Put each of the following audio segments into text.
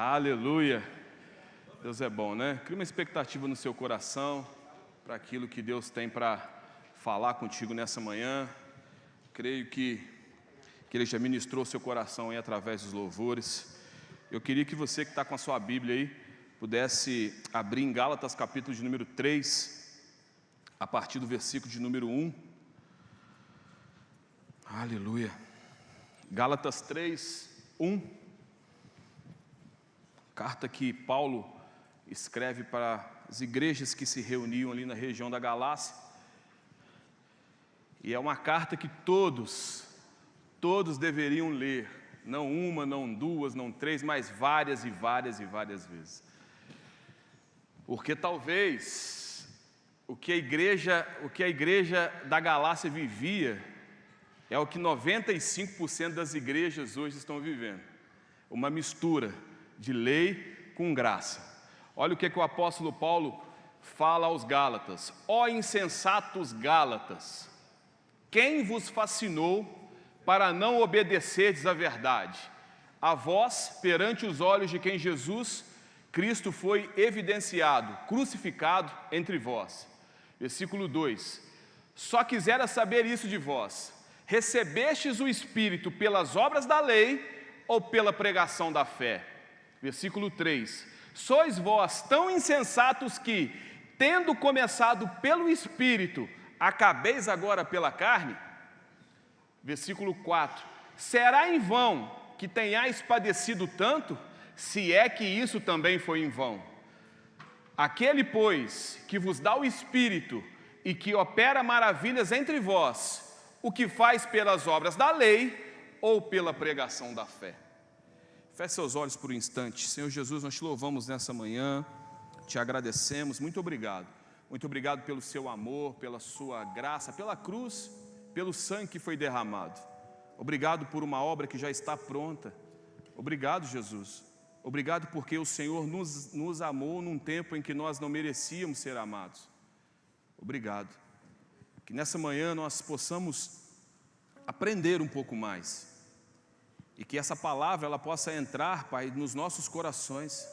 Aleluia. Deus é bom, né? Cria uma expectativa no seu coração para aquilo que Deus tem para falar contigo nessa manhã. Creio que Ele já ministrou seu coração aí através dos louvores. Eu queria que você que está com a sua Bíblia aí pudesse abrir em Gálatas capítulo de número 3, a partir do versículo de número 1. Aleluia. Gálatas 3, 1. Carta que Paulo escreve para as igrejas que se reuniam ali na região da Galácia. E é uma carta que todos deveriam ler. Não uma, não duas, não três, mas várias e várias e várias vezes. Porque talvez o que a igreja da Galácia vivia é o que 95% das igrejas hoje estão vivendo. Uma mistura de lei com graça. Olha o que o apóstolo Paulo fala aos Gálatas. Ó insensatos Gálatas, quem vos fascinou para não obedecerdes à verdade? A vós, perante os olhos de quem Jesus Cristo foi evidenciado, crucificado entre vós. Versículo 2. Só quisera saber isso de vós. Recebestes o Espírito pelas obras da lei ou pela pregação da fé? Versículo 3. Sois vós tão insensatos que, tendo começado pelo Espírito, acabeis agora pela carne? Versículo 4. Será em vão que tenhais padecido tanto, se é que isso também foi em vão? Aquele, pois, que vos dá o Espírito e que opera maravilhas entre vós, o que faz pelas obras da lei ou pela pregação da fé? Feche seus olhos por um instante. Senhor Jesus, nós te louvamos nessa manhã, te agradecemos, muito obrigado. Muito obrigado pelo seu amor, pela sua graça, pela cruz, pelo sangue que foi derramado. Obrigado por uma obra que já está pronta. Obrigado, Jesus. Obrigado porque o Senhor nos amou num tempo em que nós não merecíamos ser amados. Obrigado. Que nessa manhã nós possamos aprender um pouco mais. E que essa palavra ela possa entrar, Pai, nos nossos corações.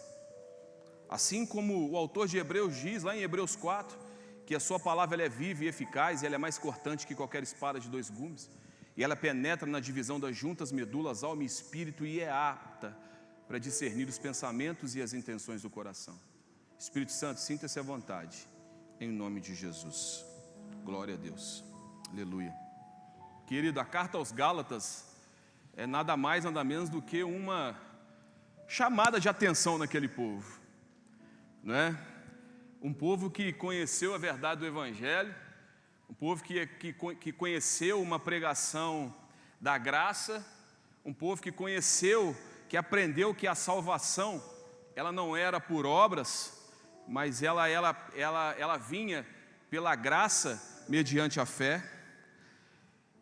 Assim como o autor de Hebreus diz, lá em Hebreus 4, que a sua palavra ela é viva e eficaz, e ela é mais cortante que qualquer espada de 2 gumes. E ela penetra na divisão das juntas, medulas, alma e espírito, e é apta para discernir os pensamentos e as intenções do coração. Espírito Santo, sinta-se à vontade, em nome de Jesus. Glória a Deus. Aleluia. Querido, a carta aos Gálatas é nada mais, nada menos do que uma chamada de atenção naquele povo, não é? Um povo que conheceu a verdade do Evangelho, um povo que conheceu uma pregação da graça, um povo que conheceu, que aprendeu que a salvação, ela não era por obras, mas ela vinha pela graça mediante a fé.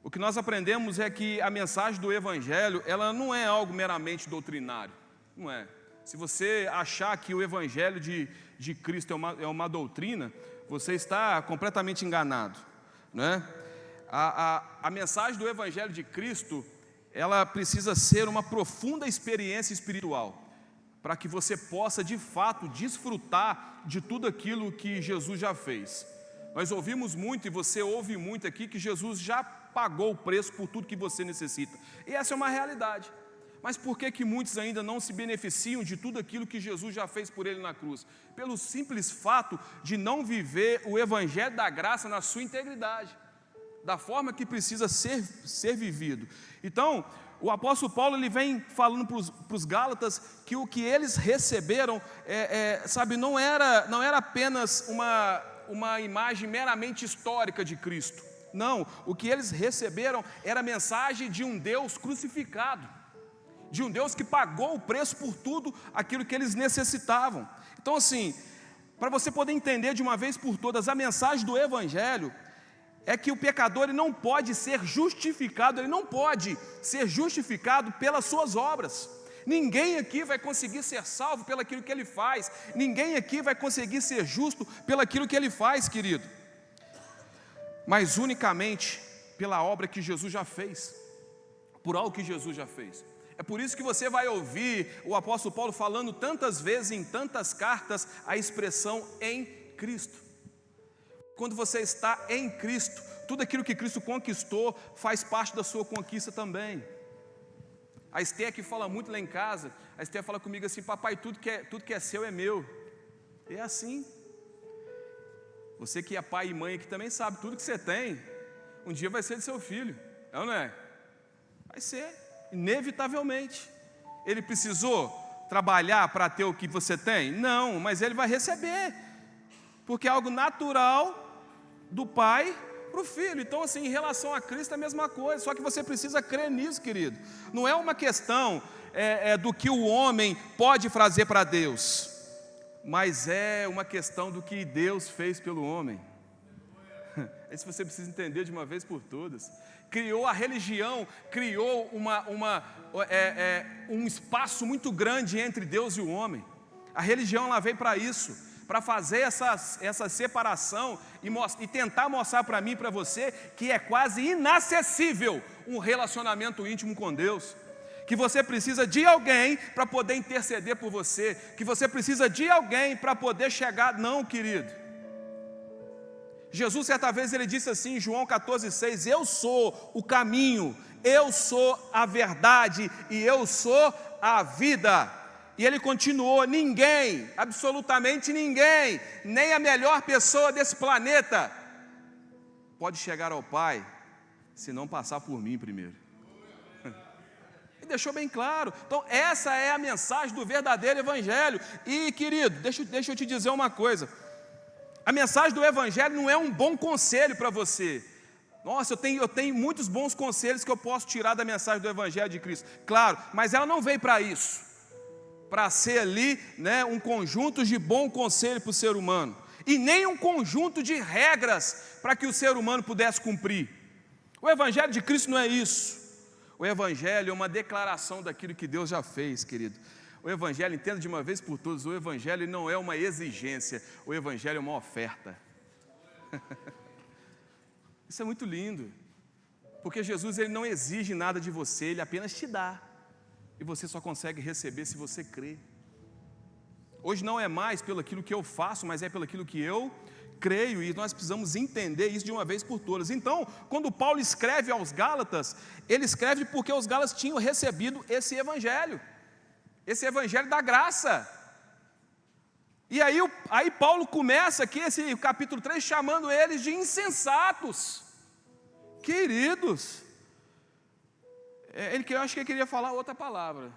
O que nós aprendemos é que a mensagem do Evangelho, ela não é algo meramente doutrinário, não é. Se você achar que o Evangelho de Cristo é uma doutrina, você está completamente enganado, não é? A mensagem do Evangelho de Cristo, ela precisa ser uma profunda experiência espiritual, para que você possa de fato desfrutar de tudo aquilo que Jesus já fez. Nós ouvimos muito, e você ouve muito aqui, que Jesus já pagou o preço por tudo que você necessita. E essa é uma realidade. Mas por que muitos ainda não se beneficiam de tudo aquilo que Jesus já fez por ele na cruz? Pelo simples fato de não viver o Evangelho da graça na sua integridade, da forma que precisa ser vivido. Então, o apóstolo Paulo ele vem falando para os Gálatas que o que eles receberam, não era apenas uma imagem meramente histórica de Cristo. Não, o que eles receberam era a mensagem de um Deus crucificado, de um Deus que pagou o preço por tudo aquilo que eles necessitavam. Então assim, para você poder entender de uma vez por todas a mensagem do Evangelho, é que o pecador ele não pode ser justificado pelas suas obras. Ninguém aqui vai conseguir ser salvo pelo aquilo que ele faz, ninguém aqui vai conseguir ser justo pelo aquilo que ele faz, querido, mas unicamente pela obra que Jesus já fez, por algo que Jesus já fez. É por isso que você vai ouvir o apóstolo Paulo falando tantas vezes em tantas cartas a expressão em Cristo. Quando você está em Cristo, tudo aquilo que Cristo conquistou faz parte da sua conquista também. A Esther que fala muito lá em casa, a Esther fala comigo assim: papai, tudo que é seu é meu. E é assim. Você que é pai e mãe aqui também sabe, tudo que você tem, um dia vai ser de seu filho, é ou não é? Vai ser, inevitavelmente. Ele precisou trabalhar para ter o que você tem? Não, mas ele vai receber, porque é algo natural do pai para o filho. Então assim, em relação a Cristo é a mesma coisa, só que você precisa crer nisso, querido. Não é uma questão do que o homem pode fazer para Deus, mas é uma questão do que Deus fez pelo homem. Isso você precisa entender de uma vez por todas. Criou a religião, criou um espaço muito grande entre Deus e o homem. A religião ela veio para isso, para fazer essa separação e tentar mostrar para mim e para você que é quase inacessível um relacionamento íntimo com Deus. Que você precisa de alguém para poder interceder por você, que você precisa de alguém para poder chegar. Não, querido. Jesus certa vez ele disse assim em João 14,6: eu sou o caminho, eu sou a verdade e eu sou a vida. E ele continuou: ninguém, absolutamente ninguém, nem a melhor pessoa desse planeta pode chegar ao Pai se não passar por mim primeiro. E deixou bem claro. Então essa é a mensagem do verdadeiro evangelho. E querido, deixa eu te dizer uma coisa. A mensagem do evangelho não é um bom conselho para você. Nossa, eu tenho muitos bons conselhos que eu posso tirar da mensagem do evangelho de Cristo. Claro, mas ela não veio para isso, para ser ali, né, um conjunto de bom conselho para o ser humano, e nem um conjunto de regras para que o ser humano pudesse cumprir. O evangelho de Cristo não é isso. O evangelho é uma declaração daquilo que Deus já fez, querido. O evangelho, entenda de uma vez por todas, o evangelho não é uma exigência, o evangelho é uma oferta. Isso é muito lindo, porque Jesus ele não exige nada de você, ele apenas te dá, e você só consegue receber se você crer. Hoje não é mais pelo aquilo que eu faço, mas é pelo aquilo que eu creio, e nós precisamos entender isso de uma vez por todas. Então, quando Paulo escreve aos Gálatas, ele escreve porque os Gálatas tinham recebido esse evangelho da graça. E aí Paulo começa aqui esse capítulo 3 chamando eles de insensatos. Queridos, eu acho que ele queria falar outra palavra,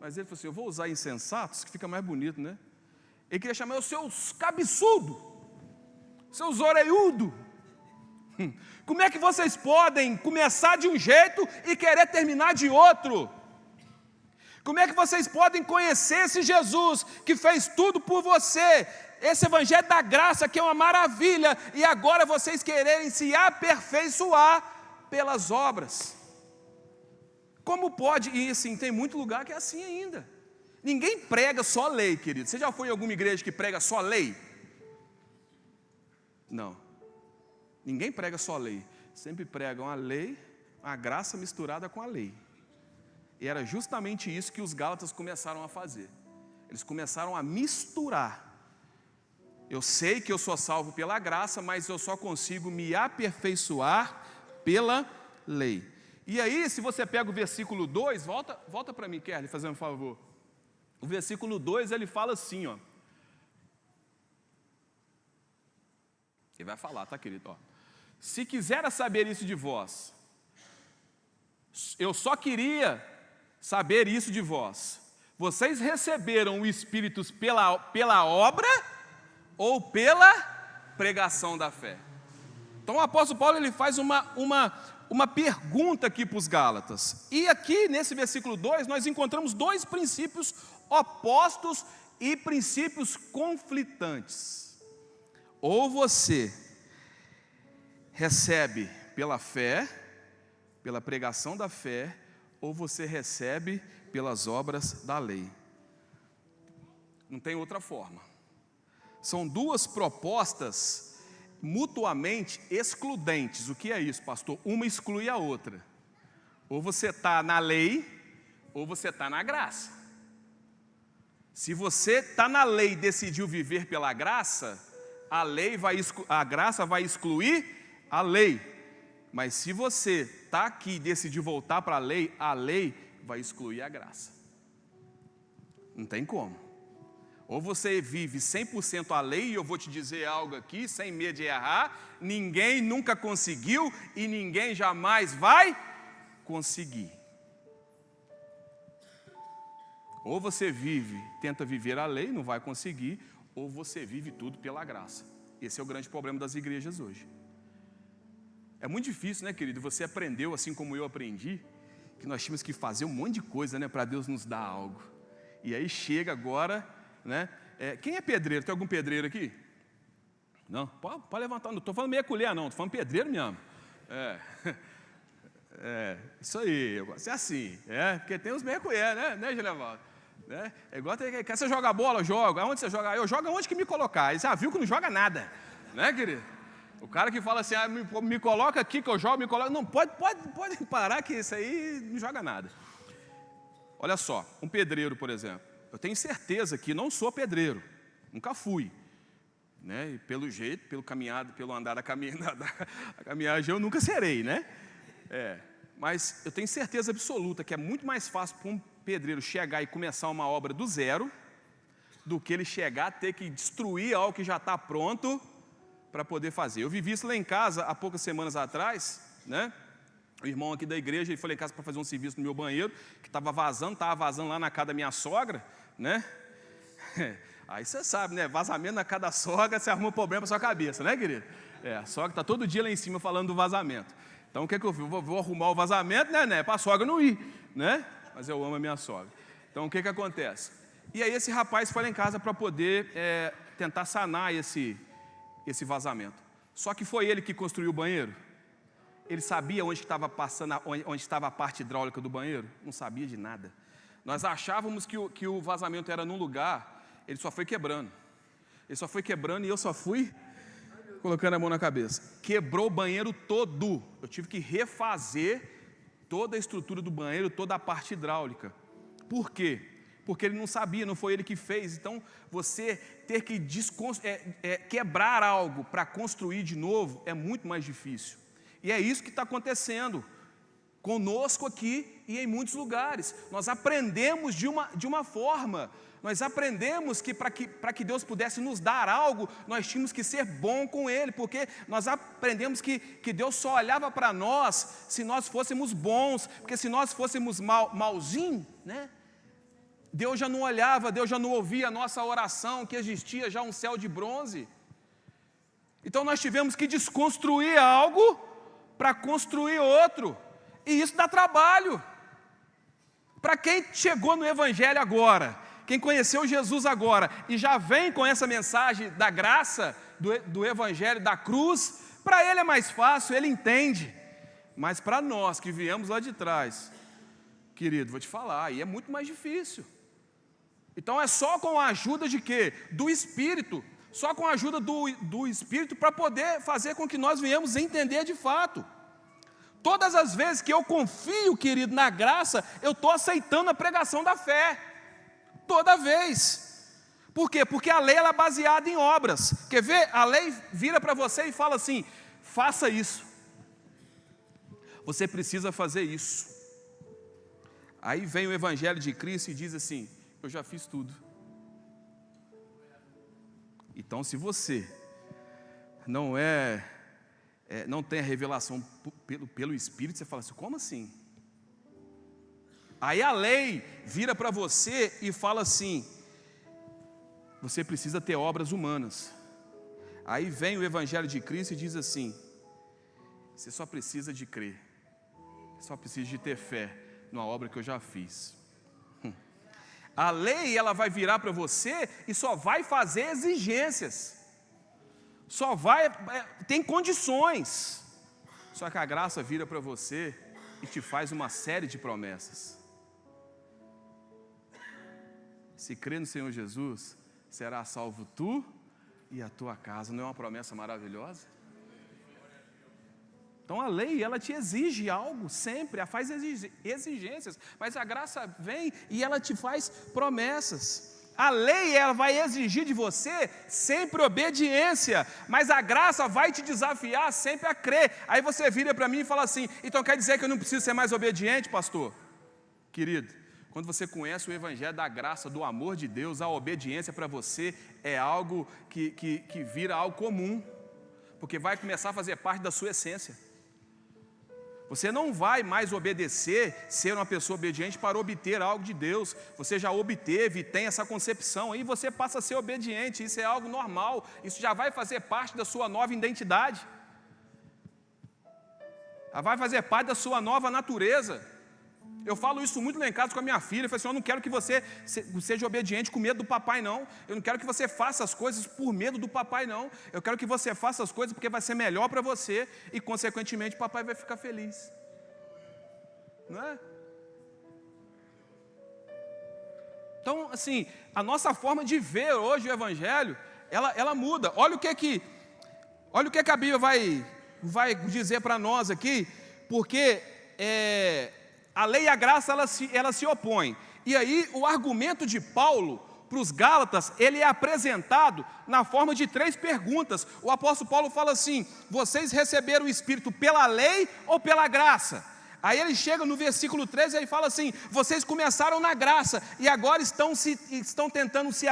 mas ele falou assim: eu vou usar insensatos, que fica mais bonito, né? Ele queria chamar os seus cabeçudos, seus orelhudos. Como é que vocês podem começar de um jeito e querer terminar de outro? Como é que vocês podem conhecer esse Jesus que fez tudo por você, esse evangelho da graça que é uma maravilha, e agora vocês quererem se aperfeiçoar pelas obras? Como pode? E assim, tem muito lugar que é assim ainda. Ninguém prega só lei, querido. Você já foi em alguma igreja que prega só lei? Não. Ninguém prega só lei. Sempre pregam a lei, a graça misturada com a lei. E era justamente isso que os Gálatas começaram a fazer. Eles começaram a misturar. Eu sei que eu sou salvo pela graça, mas eu só consigo me aperfeiçoar pela lei. E aí, se você pega o versículo 2, volta para mim, Kelly, fazendo um favor. O versículo 2, ele fala assim, ó. Ele vai falar, tá, querido? Ó. Se quisera saber isso de vós, eu só queria saber isso de vós. Vocês receberam o Espírito pela obra ou pela pregação da fé? Então o apóstolo Paulo ele faz uma pergunta aqui para os Gálatas. E aqui nesse versículo 2 nós encontramos dois princípios opostos e princípios conflitantes. Ou você recebe pela fé, pela pregação da fé, ou você recebe pelas obras da lei. Não tem outra forma. São duas propostas mutuamente excludentes. O que é isso, pastor? Uma exclui a outra. Ou você está na lei, ou você está na graça. Se você está na lei e decidiu viver pela graça, a graça vai excluir a lei. Mas se você está aqui e decidiu voltar para a lei vai excluir a graça. Não tem como. Ou você vive 100% a lei, e eu vou te dizer algo aqui, sem medo de errar, ninguém nunca conseguiu e ninguém jamais vai conseguir. Ou você tenta viver a lei, não vai conseguir, ou você vive tudo pela graça. Esse é o grande problema das igrejas hoje. É muito difícil, né, querido? Você aprendeu, assim como eu aprendi, que nós tínhamos que fazer um monte de coisa, né, para Deus nos dar algo. E aí chega agora, né? Quem é pedreiro? Tem algum pedreiro aqui? Não? Pode levantar, não estou falando meia colher, não, estou falando pedreiro mesmo. Isso aí, eu gosto de ser assim, porque tem uns meia colher, né, Gilevaldo? É igual, quer você jogar bola? Joga. Aonde você joga? Eu jogo aonde que me colocar. Aí você já viu que não joga nada, né, querido? O cara que fala assim, me coloca aqui que eu jogo, me coloca. Não, pode parar que isso aí não joga nada. Olha só, um pedreiro, por exemplo. Eu tenho certeza que não sou pedreiro, nunca fui. Né? E pelo jeito, pelo andar da caminhagem, eu nunca serei, né? Mas eu tenho certeza absoluta que é muito mais fácil para um pedreiro chegar e começar uma obra do zero, do que ele chegar, ter que destruir algo que já está pronto para poder fazer. Eu vivi isso lá em casa há poucas semanas atrás, né? O irmão aqui da igreja, ele foi lá em casa para fazer um serviço no meu banheiro, que estava vazando lá na casa da minha sogra, né? Aí você sabe, né? Vazamento na casa da sogra, você arruma um problema para sua cabeça, né, querido? A sogra está todo dia lá em cima falando do vazamento. Então o que é que eu fiz? Vou arrumar o vazamento, né? Para a sogra não ir, né? Mas eu amo a minha sogra. Então o que acontece? E aí esse rapaz foi lá em casa para poder tentar sanar esse vazamento. Só que foi ele que construiu o banheiro? Ele sabia onde estava passando, onde estava a parte hidráulica do banheiro? Não sabia de nada. Nós achávamos que o vazamento era num lugar, ele só foi quebrando. Ele só foi quebrando e eu só fui colocando a mão na cabeça. Quebrou o banheiro todo. Eu tive que refazer toda a estrutura do banheiro, toda a parte hidráulica. Por quê? Porque ele não sabia, não foi ele que fez. Então, você ter que quebrar algo para construir de novo é muito mais difícil. E é isso que está acontecendo conosco aqui e em muitos lugares. Nós aprendemos de uma forma, nós aprendemos que para que Deus pudesse nos dar algo, nós tínhamos que ser bom com Ele, porque nós aprendemos que Deus só olhava para nós se nós fôssemos bons, porque se nós fôssemos malzinhos, né? Deus já não olhava, Deus já não ouvia a nossa oração, que existia já um céu de bronze. Então nós tivemos que desconstruir algo para construir outro, e isso dá trabalho. Para quem chegou no Evangelho agora, quem conheceu Jesus agora, e já vem com essa mensagem da graça, do Evangelho, da cruz, para ele é mais fácil, ele entende. Mas para nós que viemos lá de trás, querido, vou te falar, aí é muito mais difícil. Então é só com a ajuda de quê? Do Espírito. Só com a ajuda do Espírito para poder fazer com que nós venhamos entender de fato. Todas as vezes que eu confio, querido, na graça, eu estou aceitando a pregação da fé. Toda vez. Por quê? Porque a lei ela é baseada em obras. Quer ver? A lei vira para você e fala assim, faça isso. Você precisa fazer isso. Aí vem o Evangelho de Cristo e diz assim, eu já fiz tudo. Então, se você não tem a revelação pelo Espírito, você fala assim, como assim? Aí a lei vira para você e fala assim, você precisa ter obras humanas. Aí vem o Evangelho de Cristo e diz assim, você só precisa de crer, só precisa de ter fé numa obra que eu já fiz. A lei ela vai virar para você e só vai fazer exigências, tem condições, só que a graça vira para você e te faz uma série de promessas. Se crer no Senhor Jesus, será salvo tu e a tua casa. Não é uma promessa maravilhosa? Então a lei, ela te exige algo sempre, ela faz exigências, mas a graça vem e ela te faz promessas. A lei, ela vai exigir de você sempre obediência, mas a graça vai te desafiar sempre a crer. Aí você vira para mim e fala assim: então quer dizer que eu não preciso ser mais obediente, pastor? Querido, quando você conhece o evangelho da graça, do amor de Deus, a obediência para você é algo que vira algo comum, porque vai começar a fazer parte da sua essência. Você não vai mais obedecer, ser uma pessoa obediente para obter algo de Deus. Você já obteve e tem essa concepção, aí você passa a ser obediente, isso é algo normal, isso já vai fazer parte da sua nova identidade, já vai fazer parte da sua nova natureza. Eu falo isso muito lá em casa com a minha filha, eu falo assim: eu não quero que você seja obediente com medo do papai, não. Eu não quero que você faça as coisas por medo do papai, não. Eu quero que você faça as coisas porque vai ser melhor para você e, consequentemente, o papai vai ficar feliz. Não é? Então, assim, a nossa forma de ver hoje o Evangelho, ela muda. Olha o que a Bíblia vai dizer para nós aqui, porque a lei e a graça, ela se opõem. E aí o argumento de Paulo para os Gálatas, ele é apresentado na forma de 3 perguntas. O apóstolo Paulo fala assim: vocês receberam o Espírito pela lei ou pela graça? Aí ele chega no versículo 13 e fala assim: vocês começaram na graça e agora estão tentando se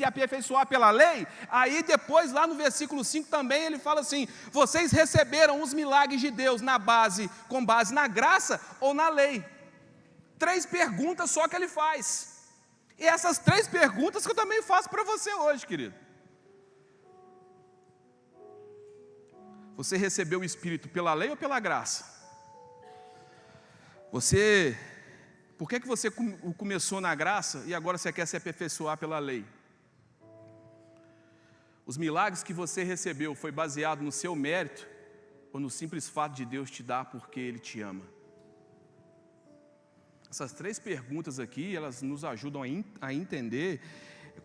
aperfeiçoar pela lei. Aí depois lá no versículo 5 também ele fala assim: vocês receberam os milagres de Deus com base na graça ou na lei? 3 perguntas só que ele faz. E essas 3 perguntas que eu também faço para você hoje, querido. Você recebeu o Espírito pela lei ou pela graça? Por que você começou na graça e agora você quer se aperfeiçoar pela lei? Os milagres que você recebeu foi baseado no seu mérito ou no simples fato de Deus te dar porque Ele te ama? Essas 3 perguntas aqui, elas nos ajudam a entender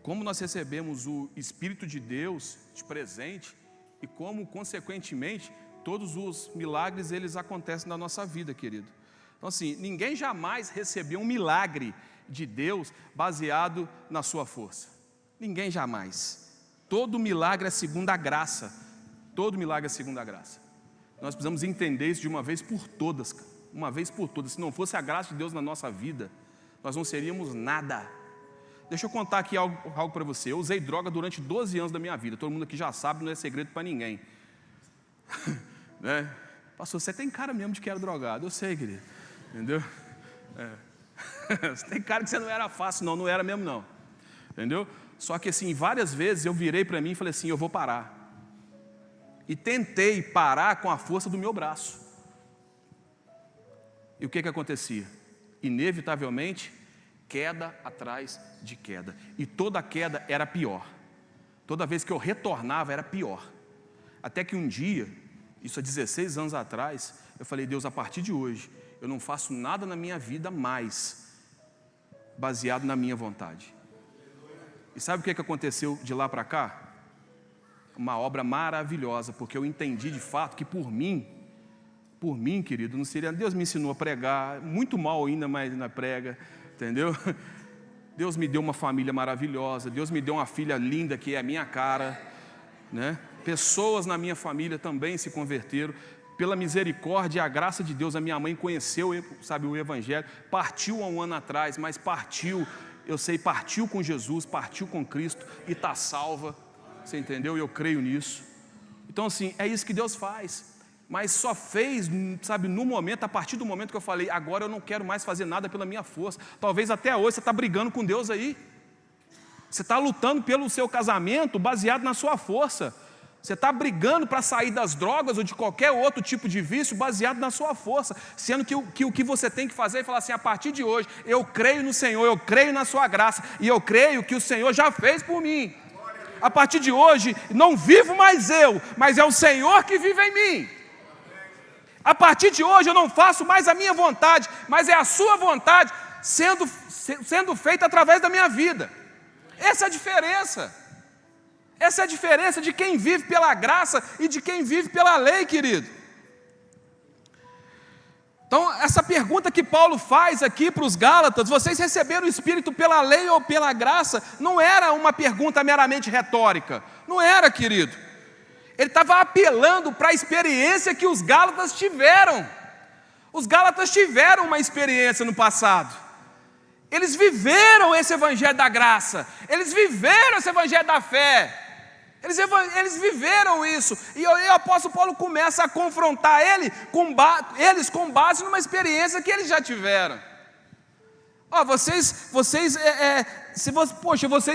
como nós recebemos o Espírito de Deus de presente e como, consequentemente, todos os milagres eles acontecem na nossa vida, querido. Então assim, ninguém jamais recebeu um milagre de Deus baseado na sua força. Ninguém jamais. Todo milagre é segundo a graça. Todo milagre é segundo a graça. Nós precisamos entender isso de uma vez por todas, cara. Uma vez por todas. Se não fosse a graça de Deus na nossa vida, nós não seríamos nada. Deixa eu contar aqui algo para você. Eu usei droga durante 12 anos da minha vida. Todo mundo aqui já sabe, não é segredo para ninguém. Né? Pastor, você tem cara mesmo de que era drogado. Eu sei, querido. Entendeu? Você tem cara que você não era fácil, não era mesmo não. Entendeu? Só que assim, várias vezes eu virei para mim e falei assim: eu vou parar. E tentei parar com a força do meu braço. E o que acontecia? Inevitavelmente, queda atrás de queda. E toda queda era pior. Toda vez que eu retornava era pior. Até que um dia, isso há 16 anos atrás, eu falei: Deus, a partir de hoje, eu não faço nada na minha vida mais baseado na minha vontade. E sabe o que aconteceu de lá para cá? Uma obra maravilhosa, porque eu entendi de fato que por mim, querido, não seria. Deus me ensinou a pregar, muito mal ainda, mas na prega, entendeu? Deus me deu uma família maravilhosa, Deus me deu uma filha linda que é a minha cara, né? Pessoas na minha família também se converteram. Pela misericórdia e a graça de Deus, a minha mãe conheceu, sabe, o Evangelho, partiu há um ano atrás, mas partiu com Jesus, partiu com Cristo e está salva, você entendeu? Eu creio nisso. Então assim, é isso que Deus faz, mas só fez, sabe, no momento, a partir do momento que eu falei: agora eu não quero mais fazer nada pela minha força. Talvez até hoje você está brigando com Deus aí, você está lutando pelo seu casamento baseado na sua força. Você está brigando para sair das drogas ou de qualquer outro tipo de vício baseado na sua força, sendo que o que você tem que fazer é falar assim: a partir de hoje, eu creio no Senhor, eu creio na sua graça, e eu creio que o Senhor já fez por mim. A partir de hoje, não vivo mais eu, mas é o Senhor que vive em mim. A partir de hoje, eu não faço mais a minha vontade, mas é a sua vontade sendo feita através da minha vida. Essa é a diferença. Essa é a diferença de quem vive pela graça e de quem vive pela lei, querido. Então, essa pergunta que Paulo faz aqui para os Gálatas, vocês receberam o Espírito pela lei ou pela graça? Não era uma pergunta meramente retórica, não era, querido. Ele estava apelando para a experiência que os Gálatas tiveram. Os Gálatas tiveram uma experiência no passado. Eles viveram esse evangelho da graça, eles viveram esse evangelho da fé. Eles viveram isso, e o apóstolo Paulo começa a confrontar eles com base numa experiência que eles já tiveram. Vocês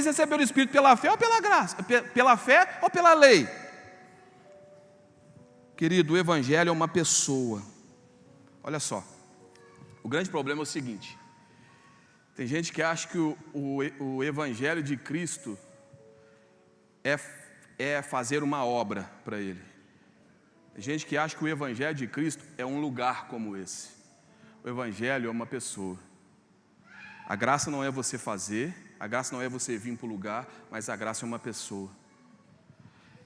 receberam o Espírito pela fé ou pela graça? Pela fé ou pela lei? Querido, o Evangelho é uma pessoa. Olha só, o grande problema é o seguinte: tem gente que acha que o Evangelho de Cristo é fazer uma obra para Ele. Tem gente que acha que o Evangelho de Cristo é um lugar como esse. O Evangelho é uma pessoa. A graça não é você fazer, a graça não é você vir para o lugar, mas a graça é uma pessoa.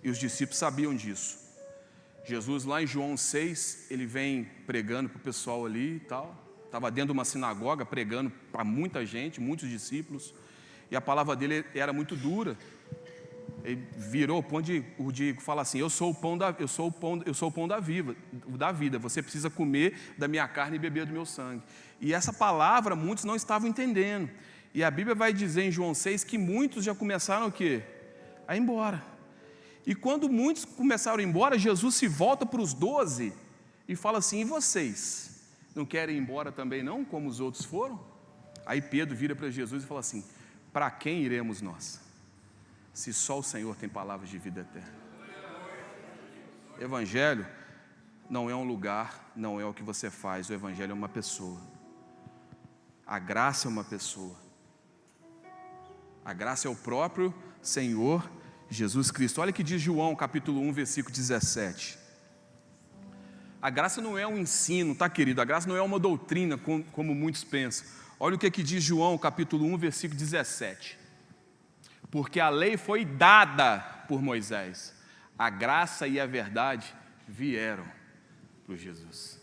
E os discípulos sabiam disso. Jesus, lá em João 6, ele vem pregando para o pessoal ali e tal. Estava dentro de uma sinagoga pregando para muita gente, muitos discípulos. E a palavra dele era muito dura. Ele virou o ponto de falar assim: eu sou o pão da vida. Você precisa comer da minha carne e beber do meu sangue. E essa palavra muitos não estavam entendendo. E a Bíblia vai dizer em João 6 que muitos já começaram o quê? A ir embora. E quando muitos começaram a ir embora, Jesus se volta para os 12 e fala assim: e vocês? Não querem ir embora também não, como os outros foram? Aí Pedro vira para Jesus e fala assim: para quem iremos nós? Se só o Senhor tem palavras de vida eterna. Evangelho não é um lugar, não é o que você faz. O Evangelho é uma pessoa. A graça é uma pessoa. A graça é o próprio Senhor Jesus Cristo. Olha o que diz João capítulo 1, versículo 17. A graça não é um ensino, tá, querido? A graça não é uma doutrina, como muitos pensam. Olha o que diz João capítulo 1, versículo 17. Porque a lei foi dada por Moisés, a graça e a verdade vieram por Jesus.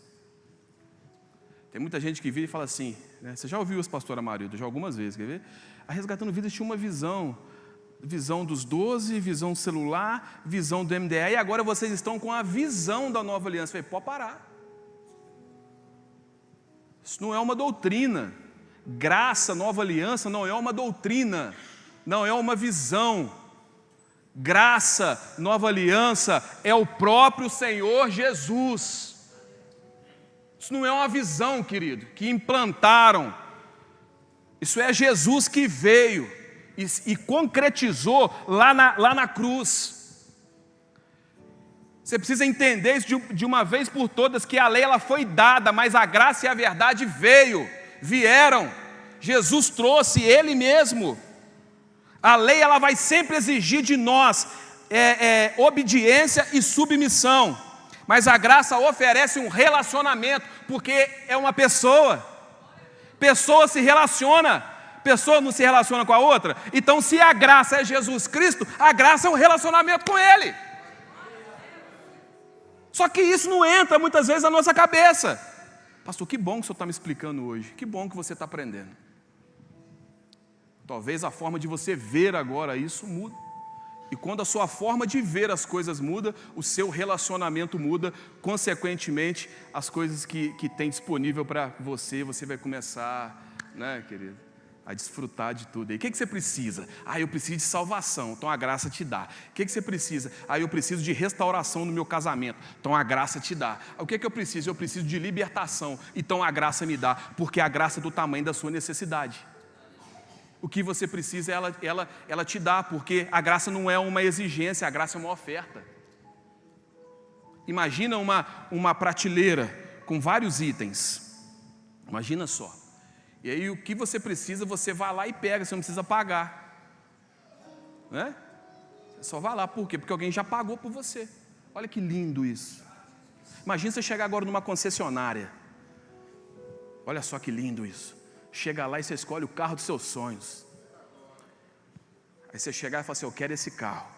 Tem muita gente que vira e fala assim, né? Você já ouviu os pastor Amarildo, já algumas vezes, quer ver? A Resgatando Vidas tinha uma visão dos 12, visão celular, visão do MDA, e agora vocês estão com a visão da nova aliança. Eu falei, pode parar. Isso não é uma doutrina. Graça, nova aliança não é uma doutrina. Não é uma visão. Graça, nova aliança é o próprio Senhor Jesus. Isso não é uma visão, querido, que implantaram. Isso é Jesus que veio e concretizou lá na cruz. Você precisa entender isso de uma vez por todas, que a lei ela foi dada, mas a graça e a verdade vieram. Jesus trouxe Ele mesmo. A lei ela vai sempre exigir de nós obediência e submissão, mas a graça oferece um relacionamento, porque é uma pessoa. Pessoa se relaciona, pessoa não se relaciona com a outra. Então, se a graça é Jesus Cristo, a graça é um relacionamento com Ele. Só que isso não entra muitas vezes na nossa cabeça. Pastor, que bom que o senhor está me explicando hoje, que bom que você está aprendendo. Talvez a forma de você ver agora isso muda. E quando a sua forma de ver as coisas muda, o seu relacionamento muda, consequentemente, as coisas que tem disponível para você, você vai começar, né, querido, a desfrutar de tudo. E o que você precisa? Eu preciso de salvação, então a graça te dá. O que você precisa? Eu preciso de restauração no meu casamento, então a graça te dá. O que eu preciso? Eu preciso de libertação, então a graça me dá, porque a graça é do tamanho da sua necessidade. O que você precisa, ela te dá, porque a graça não é uma exigência, a graça é uma oferta. Imagina uma prateleira com vários itens. Imagina só. E aí o que você precisa, você vai lá e pega, você não precisa pagar. Né? Você só vai lá, por quê? Porque alguém já pagou por você. Olha que lindo isso. Imagina você chegar agora numa concessionária. Olha só que lindo isso. Chega lá e você escolhe o carro dos seus sonhos. Aí você chega e fala assim, eu quero esse carro,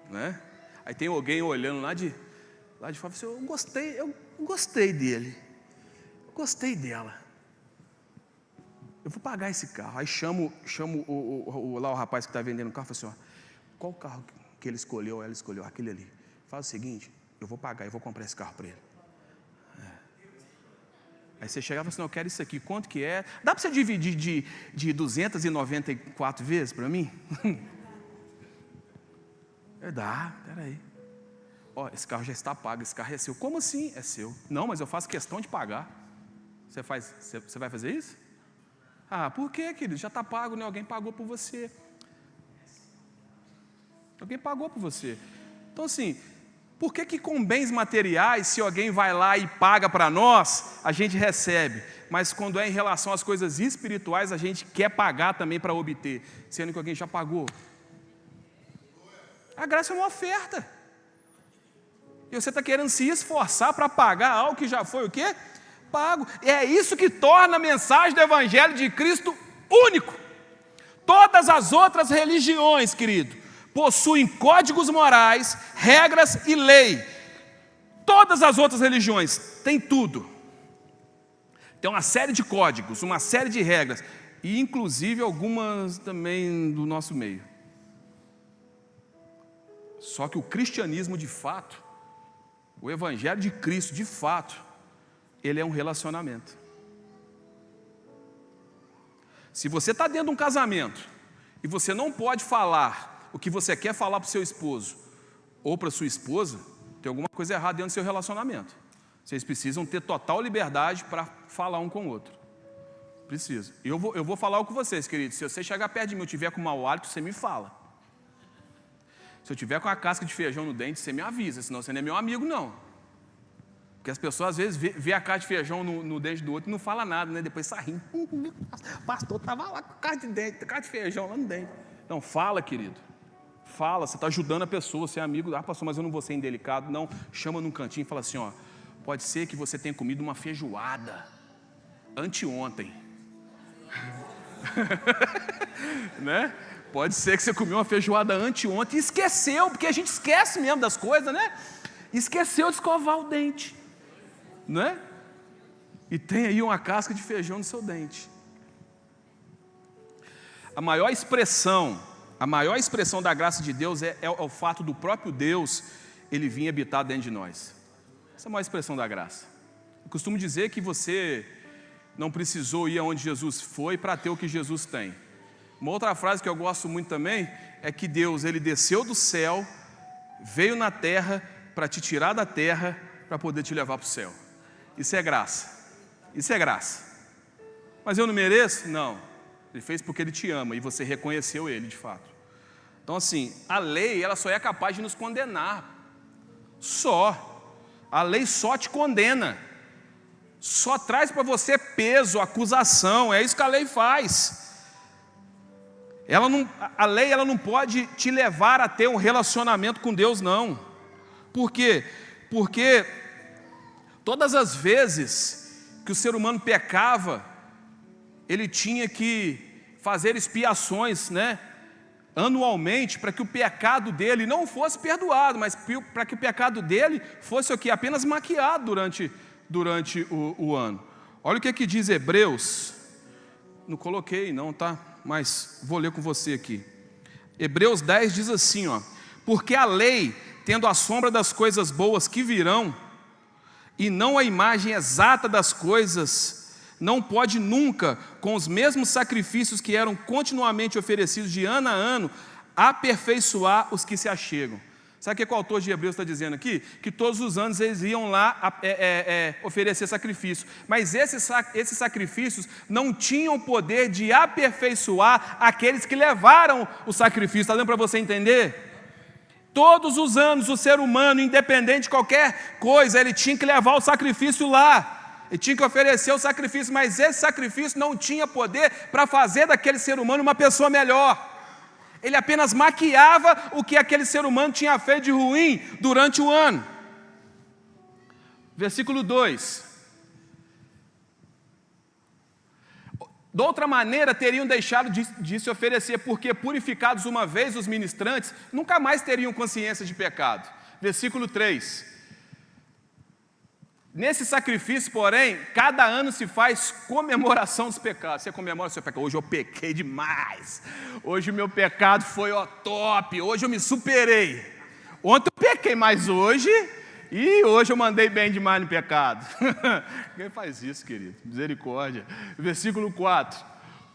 né? Aí tem alguém olhando lá de fora, assim, eu gostei dele. gostei dela. Eu vou pagar esse carro. Aí chamo lá o rapaz que está vendendo o carro, falo assim, ó, qual carro que ele escolheu, ela escolheu? Aquele ali. Faz o seguinte, eu vou pagar, eu vou comprar esse carro para ele. Aí você chegava e falava assim, não, eu quero isso aqui, quanto que é? Dá para você dividir de 294 vezes para mim? Dá, peraí. Ó, esse carro já está pago, esse carro é seu. Como assim? É seu. Não, mas eu faço questão de pagar. Você vai fazer isso? Ah, por quê, querido? Já está pago, né? Alguém pagou por você. Alguém pagou por você. Então assim, por que com bens materiais, se alguém vai lá e paga para nós, a gente recebe, mas quando é em relação às coisas espirituais, a gente quer pagar também para obter, sendo que alguém já pagou? A graça é uma oferta, e você está querendo se esforçar para pagar algo que já foi o quê? Pago. É isso que torna a mensagem do Evangelho de Cristo único. Todas as outras religiões, querido, possuem códigos morais, regras e lei. Todas as outras religiões têm tudo. Tem uma série de códigos, uma série de regras, e inclusive algumas também do nosso meio. Só que o cristianismo de fato, o Evangelho de Cristo de fato, ele é um relacionamento. Se você está dentro de um casamento e você não pode falar o que você quer falar para o seu esposo ou para a sua esposa, tem alguma coisa errada dentro do seu relacionamento. Vocês precisam ter total liberdade para falar um com o outro. Precisa. Eu vou falar com vocês, queridos. Se você chegar perto de mim e eu tiver com mau hálito, você me fala. Se eu tiver com a casca de feijão no dente, você me avisa, senão você não é meu amigo, não. Porque as pessoas às vezes vê a casca de feijão no dente do outro e não fala nada, né? Depois sai rindo. O pastor estava lá com a casca de feijão lá no dente. Não, fala, querido. Fala, você está ajudando a pessoa, você é amigo. Ah, pastor, mas eu não vou ser indelicado. Não, chama num cantinho e fala assim, ó, pode ser que você tenha comido uma feijoada anteontem. Né? Pode ser que você comeu uma feijoada anteontem e esqueceu, porque a gente esquece mesmo das coisas, né? Esqueceu de escovar o dente, né? E tem aí uma casca de feijão no seu dente. A maior expressão da graça de Deus é o fato do próprio Deus, ele vir habitar dentro de nós. Essa é a maior expressão da graça. Eu costumo dizer que você não precisou ir aonde Jesus foi para ter o que Jesus tem. Uma outra frase que eu gosto muito também é que Deus, ele desceu do céu, veio na terra para te tirar da terra, para poder te levar para o céu. Isso é graça. Isso é graça. Mas eu não mereço? Não. Ele fez porque Ele te ama e você reconheceu Ele de fato. Então assim, a lei ela só é capaz de nos condenar. Só. A lei só te condena. Só traz para você peso, acusação. É isso que a lei faz. A lei ela não pode te levar a ter um relacionamento com Deus, não. Por quê? Porque todas as vezes que o ser humano pecava, ele tinha que fazer expiações, né, anualmente, para que o pecado dele não fosse perdoado, mas para que o pecado dele fosse o quê? Apenas maquiado durante o ano. Olha o que diz Hebreus. Não coloquei não, tá? Mas vou ler com você aqui. Hebreus 10 diz assim, ó: porque a lei, tendo a sombra das coisas boas que virão, e não a imagem exata das coisas, não pode nunca, com os mesmos sacrifícios que eram continuamente oferecidos de ano a ano, aperfeiçoar os que se achegam. Sabe o que o autor de Hebreus está dizendo aqui? Que todos os anos eles iam lá oferecer sacrifício, mas esses sacrifícios não tinham poder de aperfeiçoar aqueles que levaram o sacrifício. Está dando para você entender? Todos os anos o ser humano, independente de qualquer coisa, ele tinha que levar o sacrifício lá, ele tinha que oferecer o sacrifício, mas esse sacrifício não tinha poder para fazer daquele ser humano uma pessoa melhor. Ele apenas maquiava o que aquele ser humano tinha feito de ruim durante o ano. Versículo 2. De outra maneira, teriam deixado de se oferecer, porque purificados uma vez os ministrantes, nunca mais teriam consciência de pecado. Versículo 3. Nesse sacrifício, porém, cada ano se faz comemoração dos pecados. Você comemora o seu pecado. Hoje eu pequei demais. Hoje o meu pecado foi top. Hoje eu me superei. Ontem eu pequei mais hoje eu mandei bem demais no pecado. Quem faz isso, querido? Misericórdia. Versículo 4.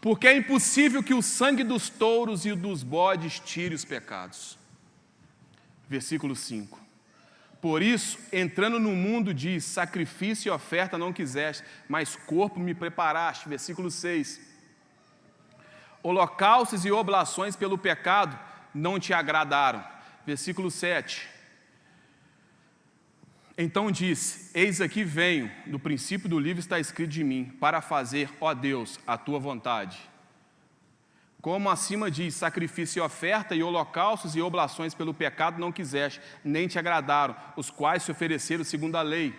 Porque é impossível que o sangue dos touros e dos bodes tire os pecados. Versículo 5. Por isso, entrando no mundo, diz, sacrifício e oferta não quiseste, mas corpo me preparaste. Versículo 6. Holocaustos e oblações pelo pecado não te agradaram. Versículo 7. Então disse, eis aqui venho, no princípio do livro está escrito de mim, para fazer, ó Deus, a tua vontade. Como acima diz, sacrifício e oferta e holocaustos e oblações pelo pecado não quiseste, nem te agradaram, os quais se ofereceram segundo a lei.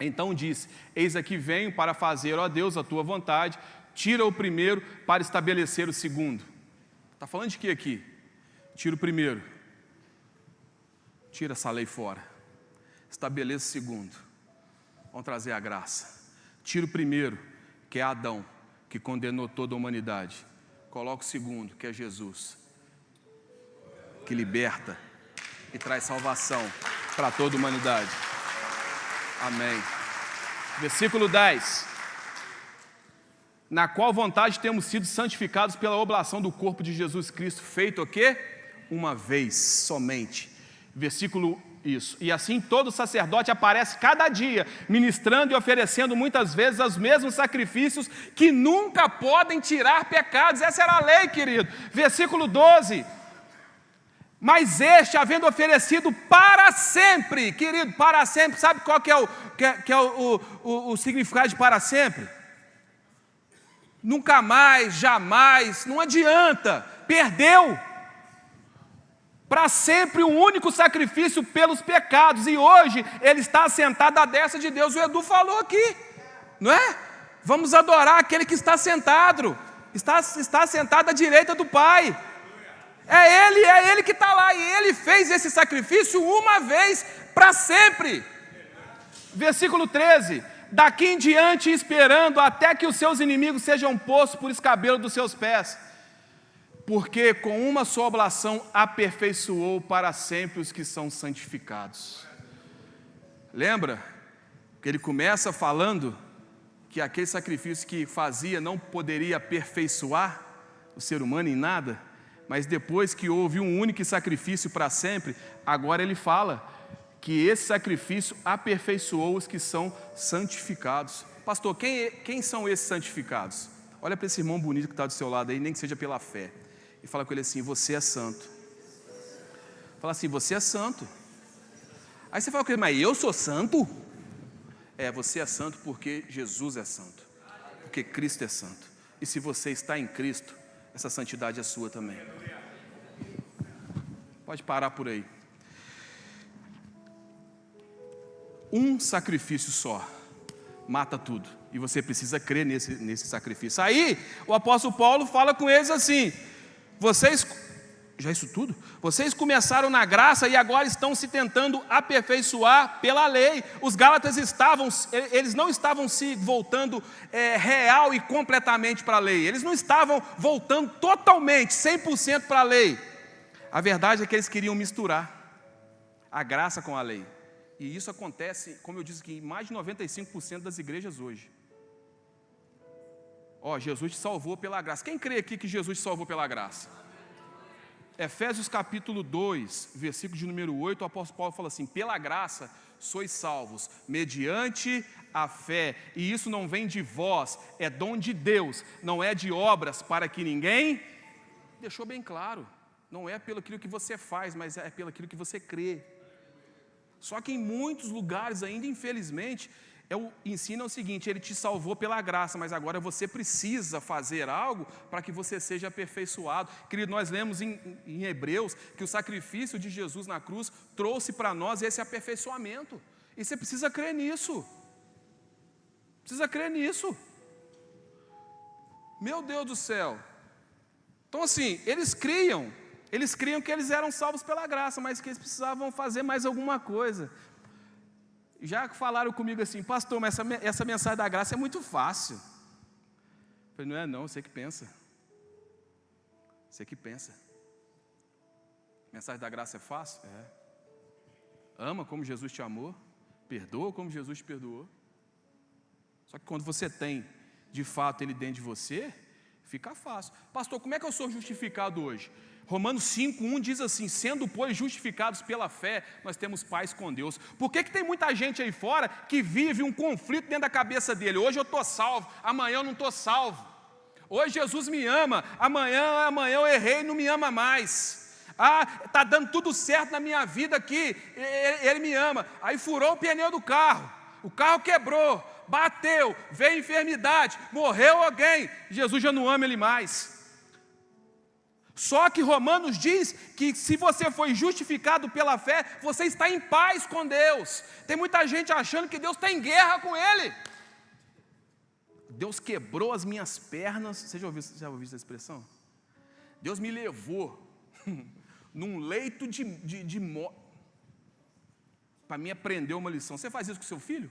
Então disse, eis aqui venho para fazer, ó Deus, a tua vontade, tira o primeiro para estabelecer o segundo. Está falando de que aqui? Tira o primeiro. Tira essa lei fora. Estabeleça o segundo. Vamos trazer a graça. Tira o primeiro, que é Adão, que condenou toda a humanidade. Coloca o segundo, que é Jesus, que liberta e traz salvação para toda a humanidade. Amém. Versículo 10. Na qual vontade temos sido santificados pela oblação do corpo de Jesus Cristo, feito o quê? Uma vez somente. Versículo isso. E assim todo sacerdote aparece cada dia, ministrando e oferecendo muitas vezes os mesmos sacrifícios que nunca podem tirar pecados. Essa era a lei, querido. Versículo 12. Mas este, havendo oferecido para sempre, querido, para sempre, sabe qual que é o significado de para sempre? Nunca mais, jamais, não adianta, perdeu. Para sempre um único sacrifício pelos pecados, e hoje ele está assentado à destra de Deus. O Edu falou aqui, não é? Vamos adorar aquele que está sentado, está sentado à direita do Pai. É Ele que está lá, e Ele fez esse sacrifício uma vez para sempre. Versículo 13, daqui em diante esperando até que os seus inimigos sejam postos por escabelo dos seus pés. Porque com uma só oblação aperfeiçoou para sempre os que são santificados. Lembra que ele começa falando que aquele sacrifício que fazia não poderia aperfeiçoar o ser humano em nada, mas depois que houve um único sacrifício para sempre, agora ele fala que esse sacrifício aperfeiçoou os que são santificados. Pastor, quem são esses santificados? Olha para esse irmão bonito que está do seu lado aí, nem que seja pela fé. E fala com ele assim, você é santo. Fala assim, você é santo. Aí você fala com ele, mas eu sou santo? Você é santo porque Jesus é santo. Porque Cristo é santo. E se você está em Cristo, essa santidade é sua também. Pode parar por aí. Um sacrifício só mata tudo. E você precisa crer nesse sacrifício. Aí o apóstolo Paulo fala com eles assim, já isso tudo? Vocês começaram na graça e agora estão se tentando aperfeiçoar pela lei. Os Gálatas eles não estavam se voltando real e completamente para a lei. Eles não estavam voltando totalmente, 100% para a lei. A verdade é que eles queriam misturar a graça com a lei. E isso acontece, como eu disse aqui, em mais de 95% das igrejas hoje. Jesus te salvou pela graça. Quem crê aqui que Jesus te salvou pela graça? Efésios capítulo 2, versículo de número 8, o apóstolo Paulo fala assim, pela graça sois salvos, mediante a fé, e isso não vem de vós, é dom de Deus, não é de obras para que ninguém, deixou bem claro, não é pelo aquilo que você faz, mas é pelo aquilo que você crê. Só que em muitos lugares ainda, infelizmente, o ensino é o seguinte, ele te salvou pela graça, mas agora você precisa fazer algo para que você seja aperfeiçoado. Querido, nós lemos em Hebreus que o sacrifício de Jesus na cruz trouxe para nós esse aperfeiçoamento. E você precisa crer nisso. Precisa crer nisso. Meu Deus do céu. Então assim, eles criam que eles eram salvos pela graça, mas que eles precisavam fazer mais alguma coisa. Já falaram comigo assim, pastor, mas essa mensagem da graça é muito fácil. Eu falei, não é não, você que pensa. Você que pensa. Mensagem da graça é fácil? É. Ama como Jesus te amou, perdoa como Jesus te perdoou. Só que quando você tem, de fato, Ele dentro de você, fica fácil. Pastor, como é que eu sou justificado hoje? Romanos 5:1 diz assim, sendo, pois, justificados pela fé, nós temos paz com Deus. Por que tem muita gente aí fora que vive um conflito dentro da cabeça dele? Hoje eu estou salvo, amanhã eu não estou salvo. Hoje Jesus me ama, amanhã eu errei e não me ama mais. Está dando tudo certo na minha vida aqui, Ele me ama. Aí furou o pneu do carro, o carro quebrou, bateu, veio enfermidade, morreu alguém, Jesus já não ama ele mais. Só que Romanos diz que se você foi justificado pela fé, você está em paz com Deus. Tem muita gente achando que Deus está em guerra com ele. Deus quebrou as minhas pernas. Você já ouviu essa expressão? Deus me levou num leito de morte para me aprender uma lição. Você faz isso com seu filho?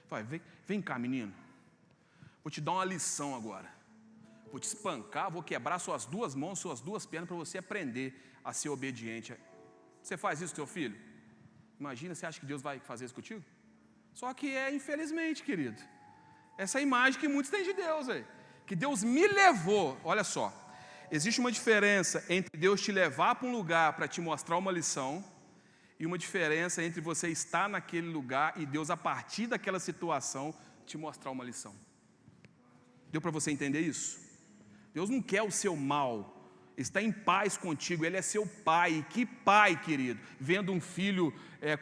Vai, vem cá, menino. Vou te dar uma lição agora. Vou te espancar, vou quebrar suas duas mãos, suas duas pernas, para você aprender a ser obediente. Você faz isso com seu filho? Imagina, você acha que Deus vai fazer isso contigo? Só que infelizmente, querido, essa imagem que muitos têm de Deus, que Deus me levou. Olha só, existe uma diferença entre Deus te levar para um lugar para te mostrar uma lição, e uma diferença entre você estar naquele lugar e Deus, a partir daquela situação, te mostrar uma lição. Deu para você entender isso? Deus não quer o seu mal, está em paz contigo, Ele é seu pai. Que pai, querido, vendo um filho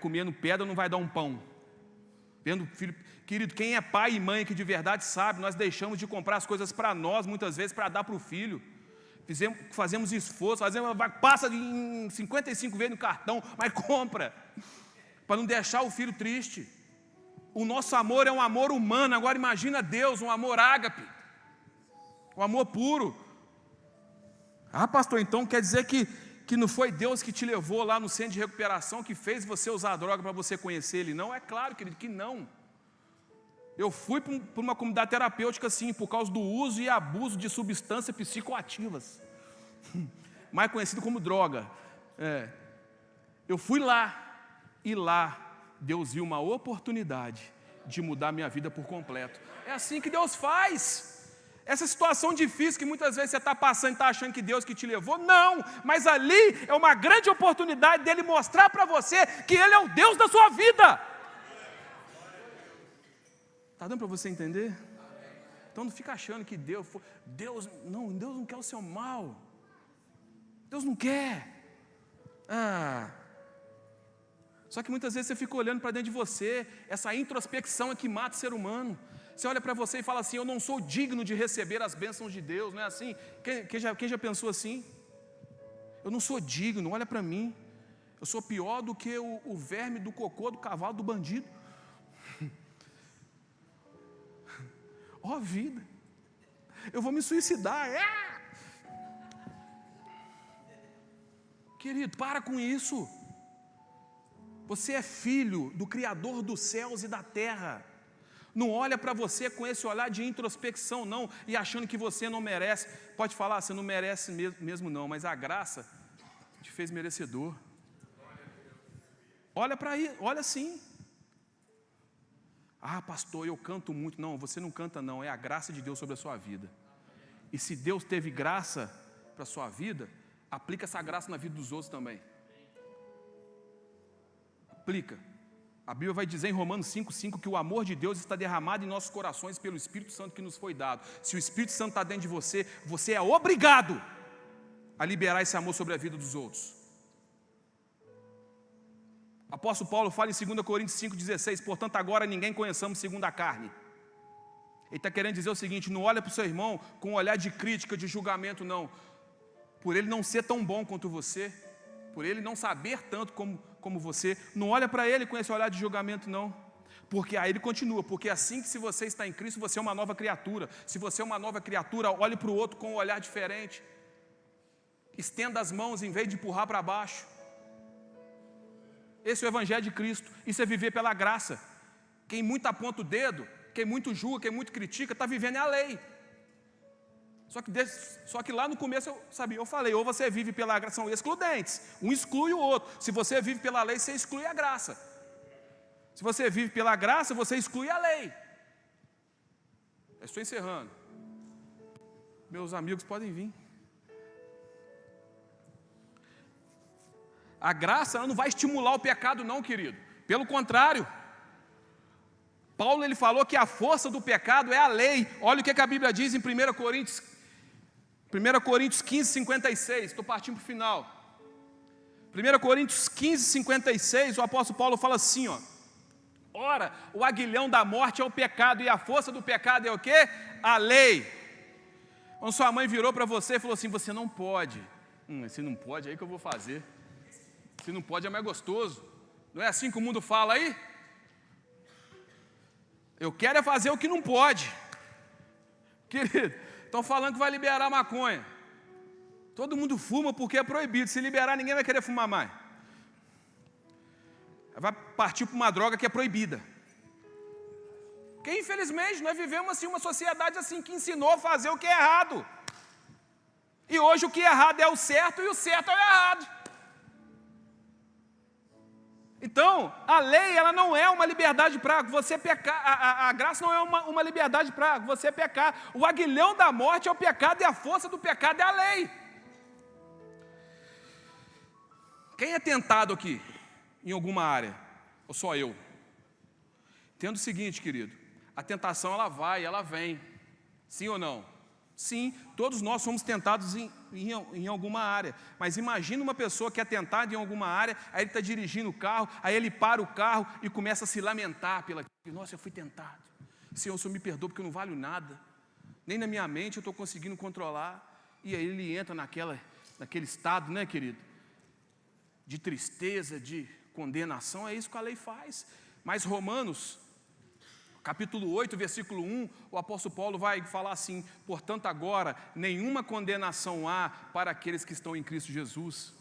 comendo pedra não vai dar um pão? Vendo filho, querido, quem é pai e mãe que de verdade sabe, nós deixamos de comprar as coisas para nós, muitas vezes, para dar para o filho. Fazemos esforço, passa em 55 vezes no cartão, mas compra, para não deixar o filho triste. O nosso amor é um amor humano, agora imagina Deus, um amor ágape, um amor puro. Pastor, então quer dizer que não foi Deus que te levou lá no centro de recuperação, que fez você usar droga para você conhecer Ele? Não, é claro, querido, que não. Eu fui para uma comunidade terapêutica, sim, por causa do uso e abuso de substâncias psicoativas, mais conhecido como droga. Eu fui lá, e lá Deus viu uma oportunidade de mudar minha vida por completo. É assim que Deus faz. Essa situação difícil que muitas vezes você está passando e está achando que Deus que te levou, não, mas ali é uma grande oportunidade dele mostrar para você que Ele é o Deus da sua vida. Está dando para você entender? Então não fica achando que Deus não quer o seu mal. Deus não quer. Só que muitas vezes você fica olhando para dentro de você, essa introspecção é que mata o ser humano. Você olha para você e fala assim, eu não sou digno de receber as bênçãos de Deus, não é assim? Quem já pensou assim? Eu não sou digno, olha para mim. Eu sou pior do que o verme do cocô, do cavalo, do bandido. Ó vida, eu vou me suicidar. Querido, para com isso. Você é filho do Criador dos céus e da terra. Não olha para você com esse olhar de introspecção, não, e achando que você não merece. Pode falar, você não merece mesmo não, mas a graça te fez merecedor. Olha para aí, olha sim. Pastor, eu canto muito. Não, você não canta não, é a graça de Deus sobre a sua vida. E se Deus teve graça para a sua vida, aplica essa graça na vida dos outros também. Aplica. A Bíblia vai dizer em Romanos 5:5 que o amor de Deus está derramado em nossos corações pelo Espírito Santo que nos foi dado. Se o Espírito Santo está dentro de você, você é obrigado a liberar esse amor sobre a vida dos outros. Apóstolo Paulo fala em 2 Coríntios 5:16, portanto agora ninguém conheçamos segundo a carne. Ele está querendo dizer o seguinte, não olha para o seu irmão com um olhar de crítica, de julgamento, não. Por ele não ser tão bom quanto você, por ele não saber tanto como você, não olha para ele com esse olhar de julgamento, não. Porque aí ele continua, porque assim que se você está em Cristo, você é uma nova criatura. Se você é uma nova criatura, olhe para o outro com um olhar diferente. Estenda as mãos em vez de empurrar para baixo. Esse é o Evangelho de Cristo. Isso é viver pela graça. Quem muito aponta o dedo, quem muito julga, quem muito critica, está vivendo a lei. Só que lá no começo eu falei, ou você vive pela graça, são excludentes, um exclui o outro. Se você vive pela lei, você exclui a graça. Se você vive pela graça, você exclui a lei. Eu estou encerrando. Meus amigos podem vir. A graça ela não vai estimular o pecado não, querido. Pelo contrário. Paulo ele falou que a força do pecado é a lei. Olha o que a Bíblia diz em 1 Coríntios 15, 56. Estou partindo para o final. 1 Coríntios 15, 56, o apóstolo Paulo fala assim, ó. Ora, o aguilhão da morte é o pecado, e a força do pecado é o quê? A lei. Quando sua mãe virou para você e falou assim, você não pode. Se não pode, é aí que eu vou fazer. Se não pode, é mais gostoso. Não é assim que o mundo fala aí? Eu quero é fazer o que não pode. Querido, estão falando que vai liberar maconha. Todo mundo fuma porque é proibido. Se liberar, ninguém vai querer fumar mais. Vai partir para uma droga que é proibida. Porque infelizmente nós vivemos assim, uma sociedade assim que ensinou a fazer o que é errado. E hoje o que é errado é o certo e o certo é o errado. Então, a lei ela não é uma liberdade para você pecar, a graça não é uma liberdade para você pecar. O aguilhão da morte é o pecado e a força do pecado é a lei. Quem é tentado aqui, em alguma área? Ou só eu? Entenda o seguinte, querido, a tentação ela vai, ela vem, sim ou não? Sim, todos nós somos tentados em alguma área, mas imagina uma pessoa que é tentada em alguma área, aí ele está dirigindo o carro, aí ele para o carro e começa a se lamentar nossa, eu fui tentado, Senhor, o Senhor me perdoa porque eu não valho nada, nem na minha mente eu estou conseguindo controlar, e aí ele entra naquele estado, né, querido, de tristeza, de condenação. É isso que a lei faz. Mas Romanos capítulo 8, versículo 1, o apóstolo Paulo vai falar assim, portanto agora, nenhuma condenação há para aqueles que estão em Cristo Jesus.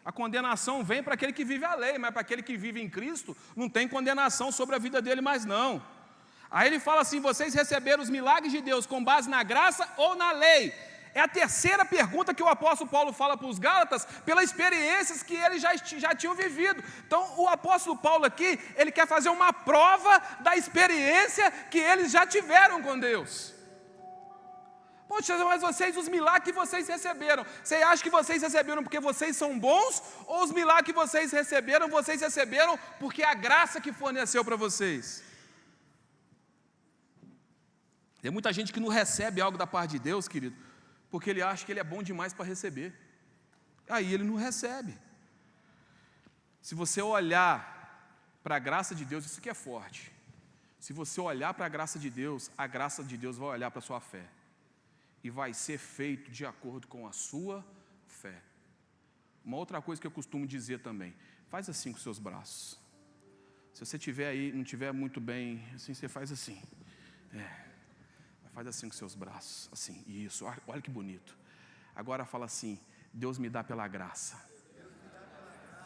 A condenação vem para aquele que vive a lei, mas para aquele que vive em Cristo, não tem condenação sobre a vida dele mais não. Aí ele fala assim, vocês receberam os milagres de Deus com base na graça ou na lei? É a terceira pergunta que o apóstolo Paulo fala para os Gálatas, pelas experiências que eles já tinham vivido. Então, o apóstolo Paulo aqui, ele quer fazer uma prova da experiência que eles já tiveram com Deus. Poxa, mas os milagres que vocês receberam, você acha que vocês receberam porque vocês são bons? Ou os milagres que vocês receberam porque a graça que forneceu para vocês? Tem muita gente que não recebe algo da parte de Deus, querido, porque ele acha que ele é bom demais para receber. Aí ele não recebe. Se você olhar para a graça de Deus, isso aqui é forte. Se você olhar para a graça de Deus, a graça de Deus vai olhar para a sua fé. E vai ser feito de acordo com a sua fé. Uma outra coisa que eu costumo dizer também, faz assim com os seus braços. Se você estiver aí, não estiver muito bem, assim, você faz assim. Faz assim com seus braços, assim, isso, olha que bonito. Agora fala assim, Deus me dá pela graça,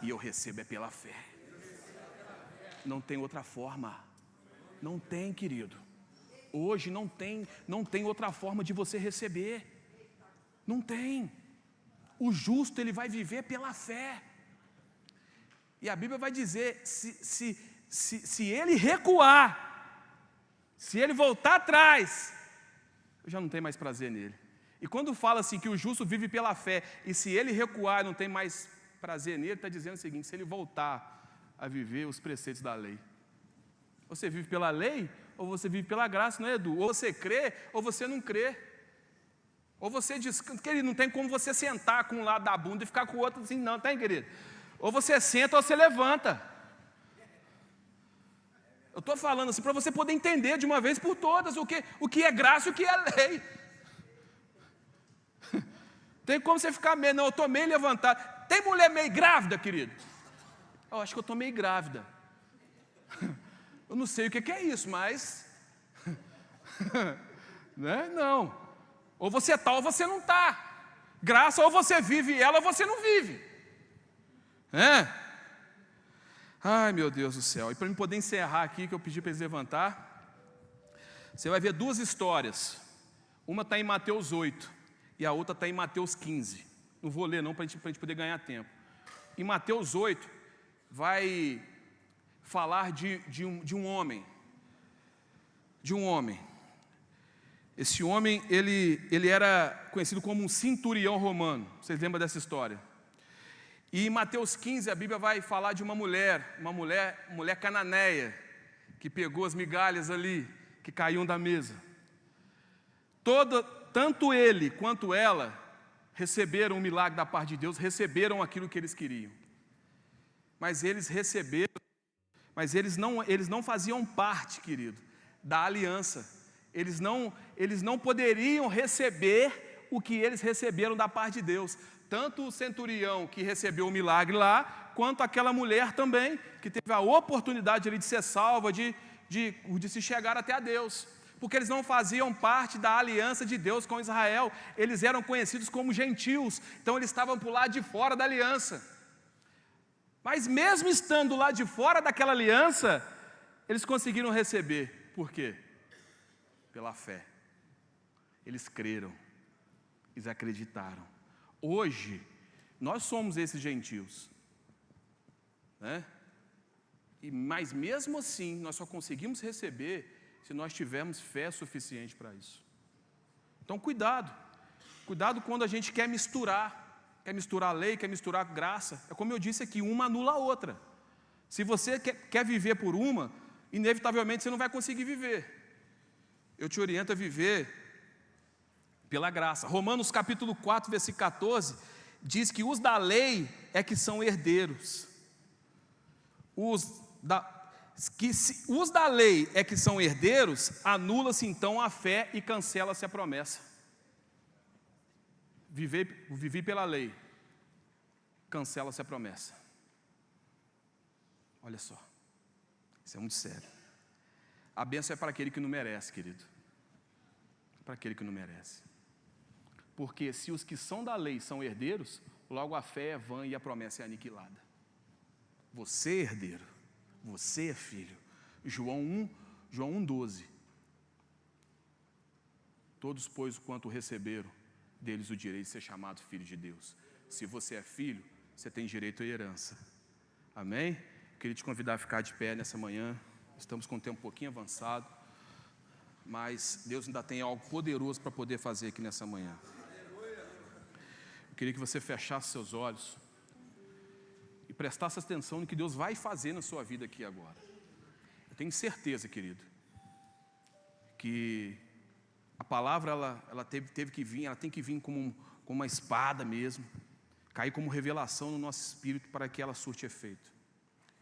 e eu recebo é pela fé. Não tem outra forma, não tem, querido. Hoje não tem outra forma de você receber, não tem. O justo ele vai viver pela fé. E a Bíblia vai dizer, se ele recuar, se ele voltar atrás, eu já não tenho mais prazer nele. E quando fala assim que o justo vive pela fé, e se ele recuar não tem mais prazer nele, está dizendo o seguinte, se ele voltar a viver os preceitos da lei. Você vive pela lei, ou você vive pela graça, não é, Edu? Ou você crê, ou você não crê. Ou você diz, querido, não tem como você sentar com um lado da bunda e ficar com o outro assim, não, tem, querido? Ou você senta ou você levanta. Eu estou falando assim para você poder entender de uma vez por todas o que é graça e o que é lei. Tem como você ficar meio, não, eu estou meio levantado. Tem mulher meio grávida, querido? Eu acho que eu estou meio grávida. Eu não sei o que é isso, mas... né? Não. Ou você está ou você não está. Graça ou você vive ela ou você não vive. Ai, meu Deus do céu. E para eu poder encerrar aqui, que eu pedi para eles levantar, você vai ver duas histórias. Uma está em Mateus 8 e a outra está em Mateus 15. Não vou ler não, para a gente poder ganhar tempo. Em Mateus 8, vai falar de um homem. Esse homem, ele era conhecido como um centurião romano. Vocês lembram dessa história? E em Mateus 15, a Bíblia vai falar de uma mulher cananeia, que pegou as migalhas ali, que caíam da mesa. Tanto ele quanto ela receberam o milagre da parte de Deus, receberam aquilo que eles queriam. Mas eles não faziam parte, querido, da aliança. Eles não poderiam receber o que eles receberam da parte de Deus. Tanto o centurião que recebeu o milagre lá, quanto aquela mulher também, que teve a oportunidade ali de ser salva, de se chegar até a Deus. Porque eles não faziam parte da aliança de Deus com Israel. Eles eram conhecidos como gentios, então eles estavam por lá de fora da aliança. Mas mesmo estando lá de fora daquela aliança, eles conseguiram receber. Por quê? Pela fé. Eles creram, eles acreditaram. Hoje, nós somos esses gentios, né? Mas mesmo assim, nós só conseguimos receber se nós tivermos fé suficiente para isso. Então, cuidado quando a gente quer misturar lei, quer misturar graça. É como eu disse aqui, uma anula a outra. Se você quer viver por uma, inevitavelmente você não vai conseguir viver. Eu te oriento a viver pela graça. Romanos capítulo 4, versículo 14, diz que os da lei é que são herdeiros. Os da lei é que são herdeiros, anula-se então a fé e cancela-se a promessa. Vivi pela lei, cancela-se a promessa. Olha só, isso é muito sério. A bênção é para aquele que não merece, querido. Para aquele que não merece. Porque se os que são da lei são herdeiros, logo a fé é vã e a promessa é aniquilada. Você é herdeiro, você é filho. João 1,12. Todos, pois, quanto receberam, deles o direito de ser chamado filho de Deus. Se você é filho, você tem direito à herança. Amém? Queria te convidar a ficar de pé nessa manhã. Estamos com o tempo um pouquinho avançado, mas Deus ainda tem algo poderoso para poder fazer aqui nessa manhã. Eu queria que você fechasse seus olhos e prestasse atenção no que Deus vai fazer na sua vida aqui agora. Eu tenho certeza, querido, que a palavra ela teve que vir, ela tem que vir como uma espada mesmo, cair como revelação no nosso espírito para que ela surte efeito.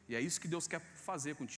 E é isso que Deus quer fazer contigo.